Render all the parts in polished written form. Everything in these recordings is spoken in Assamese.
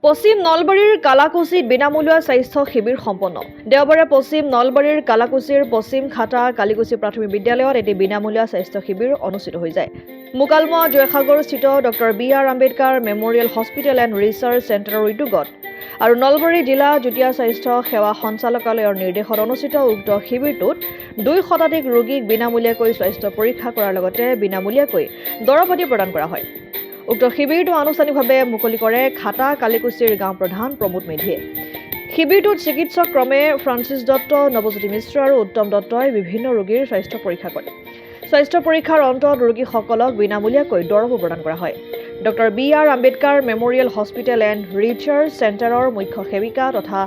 পশ্চিম নলবাৰীৰ কালাকুছিত বিনামূলীয়া স্বাস্থ্য শিবিৰ সম্পন্ন। দেওবাৰে পশ্চিম নলবাৰীৰ কালাকুছিৰ পশ্চিম খাটা কালিকুছি প্ৰাথমিক বিদ্যালয়ত এটি বিনামূলীয়া স্বাস্থ্য শিবিৰ অনুষ্ঠিত হৈ যায়। মুকালমুৱা জয়সাগৰস্থিত doctor B R. Ambedkar memorial hospital and research চেণ্টাৰৰ উদ্যোগত আৰু নলবাৰী জিলা যুটীয়া স্বাস্থ্য সেৱা সঞ্চালকালয়ৰ নিৰ্দেশত অনুষ্ঠিত উক্ত শিবিৰটোত 2 শতাধিক ৰোগীক বিনামূলীয়াকৈ স্বাস্থ্য পৰীক্ষা কৰাৰ লগতে বিনামূলীয়াকৈ দৰৱ পাতি প্ৰদান কৰা হয়। উক্ত শিবিৰটো আনুষ্ঠানিকভাৱে মুকলি কৰে খাটা কালিকুছিৰ গাঁও প্ৰধান প্ৰমোদ মেধিয়ে। শিবিৰটোত চিকিৎসক ক্ৰমে ফ্ৰান্সিছ দত্ত, নৱজ্যোতি মিশ্ৰ আৰু উত্তম দত্তই বিভিন্ন ৰোগীৰ স্বাস্থ্য পৰীক্ষা কৰে। স্বাস্থ্য পৰীক্ষাৰ অন্তত ৰোগীসকলক বিনামূলীয়াকৈ দৰৱো প্ৰদান কৰা হয়। Doctor B R. Ambedkar memorial hospital and research চেণ্টাৰৰ মুখ্য সেৱিকা তথা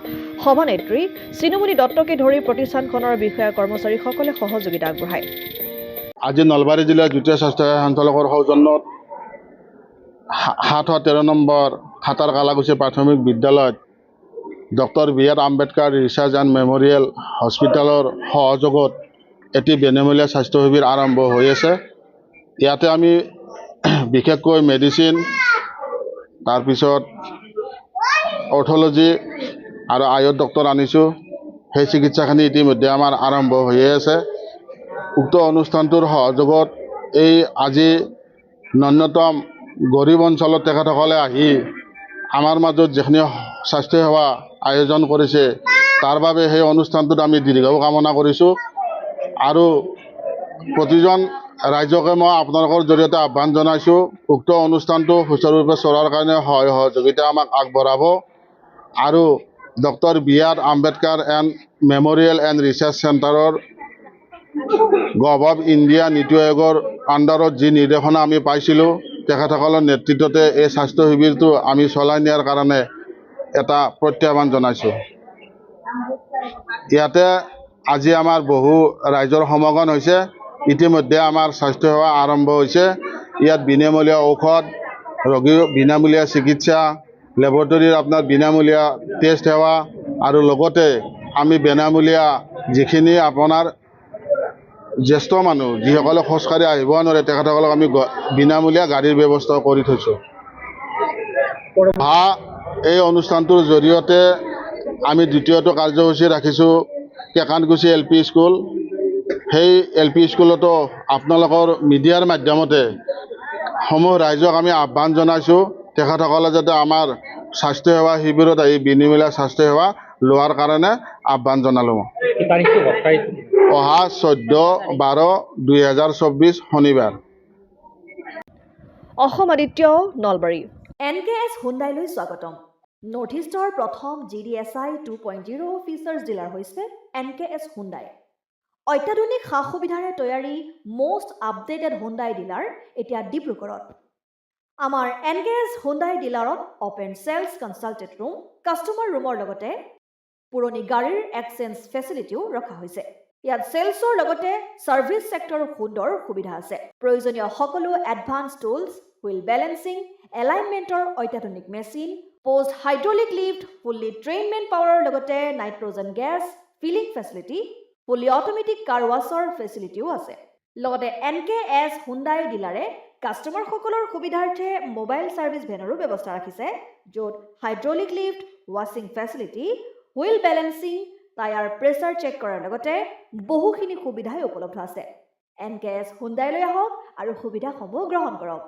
সভানেত্ৰী চিনুমণি দত্তকে ধৰি প্ৰতিষ্ঠানখনৰ বিষয়া কৰ্মচাৰীসকলে সহযোগিতা আগবঢ়ায়। আজি নলবাৰী জিলাৰ যুটীয়া স্বাস্থ্য সঞ্চালকৰ সৌজন্যত 713 নম্বৰ খাটাৰ কালাকুছি প্ৰাথমিক বিদ্যালয়ত doctor B R. Ambedkar research and memorial হস্পিটেলৰ সহযোগত এটি বিনামূলীয়া স্বাস্থ্য শিবিৰ আৰম্ভ হৈ আছে। ইয়াতে আমি বিশেষকৈ মেডিচিন, তাৰপিছত অৰ্থলজি আৰু আয়ুৰ ডক্টৰ আনিছোঁ। সেই চিকিৎসাখিনি ইতিমধ্যে আমাৰ আৰম্ভ হৈয়ে আছে। উক্ত অনুষ্ঠানটোৰ সহযোগত এই আজি ন্যূনতম গৰীব অঞ্চলত তেখেতসকলে আহি আমাৰ মাজত যিখিনি স্বাস্থ্যসেৱা আয়োজন কৰিছে তাৰ বাবে সেই অনুষ্ঠানটোত আমি দীৰ্ঘায়ু কামনা কৰিছোঁ। আৰু প্ৰতিজন ৰাইজকে মই আপোনালোকৰ জৰিয়তে আহ্বান জনাইছোঁ, উক্ত অনুষ্ঠানটো সুচাৰুৰূপে চলাৰ কাৰণে সহযোগিতা আমাক আগবঢ়াব আৰু doctor B R. Ambedkar memorial and research চেণ্টাৰৰ গভ অফ ইণ্ডিয়া নীতি আয়োগৰ আণ্ডাৰত যি নিৰ্দেশনা আমি পাইছিলোঁ, তেখেতসকলৰ নেতৃত্বতে এই স্বাস্থ্য শিবিৰটো আমি চলাই নিয়াৰ কাৰণে এটা প্ৰত্যাহ্বান জনাইছোঁ। ইয়াতে আজি আমাৰ বহু ৰাইজৰ সমাগম হৈছে। ইতিমধ্যে আমাৰ স্বাস্থ্যসেৱা আৰম্ভ হৈছে। ইয়াত বিনামূলীয়া ঔষধ, ৰোগীৰ বিনামূলীয়া চিকিৎসা, লেবৰেটৰীৰ আপোনাৰ বিনামূলীয়া টেষ্ট সেৱা আৰু লগতে আমি বিনামূলীয়া যিখিনি আপোনাৰ জ্যেষ্ঠ মানুহ যিসকলে খোজকাঢ়ি আহিব নোৱাৰে তেখেতসকলক আমি বিনামূলীয়া গাড়ীৰ ব্যৱস্থা কৰি থৈছোঁ। এই অনুষ্ঠানটোৰ জৰিয়তে আমি দ্বিতীয়টো কাৰ্যসূচী ৰাখিছোঁ কেকানকুছি LP স্কুল। সেই LP স্কুলতো আপোনালোকৰ মিডিয়াৰ মাধ্যমতে সমূহ ৰাইজক আমি আহ্বান জনাইছোঁ, তেখেতসকলে যাতে আমাৰ স্বাস্থ্যসেৱা শিবিৰত আহি বিনামূলীয়া স্বাস্থ্যসেৱা লোৱাৰ কাৰণে আহ্বান জনালোঁ। অহা 14/12/2024 শনিবাৰ। অসম আদিত্য, নলবাৰী। NKS হুণ্ডাইলৈ স্বাগতম। নৰ্থ ইষ্টৰ প্ৰথম GDSI 2.0 ফিচাৰ্ছ ডিলাৰ হৈছে NKS হুণ্ডাই। অত্যাধুনিক সা সুবিধাৰে তৈয়াৰী মষ্ট আপডেটেড হুণ্ডাই ডিলাৰ এতিয়া ডিব্ৰুগড়ত। আমাৰ NKS হুণ্ডাই ডিলাৰত open sales consulted room, customer ৰুমৰ লগতে পুৰণি গাড়ীৰ এক্সচেঞ্জ ফেচিলিটিও ৰখা হৈছে। ইয়াত চেলছৰ লগতে ছাৰ্ভিচ ছেক্টৰৰ সুন্দৰ সুবিধা আছে। প্ৰয়োজনীয় সকলো এডভান্স টুলছ, হুইল বেলেন্সিং, এলাইনমেণ্টৰ অত্যাধুনিক machine, post hydraulic lift, fully train মেন পাৱাৰৰ লগতে nitrogen gas filling facility, fully automatic car ৱাছৰ ফেচিলিটিও আছে। লগতে NKS হুণ্ডাই ডিলাৰে কাষ্টমাৰসকলৰ সুবিধাৰ্থে মোবাইল ছাৰ্ভিচ ভেনৰো ব্যৱস্থা ৰাখিছে, য'ত হাইড্ৰলিক লিফ্ট, ৱাশ্বিং facility, wheel balancing, tyre pressure check কৰাৰ লগতে বহুখিনি সুবিধাই উপলব্ধ আছে। NKS হুণ্ডাইলৈ আহক আৰু সুবিধাসমূহ গ্ৰহণ কৰক।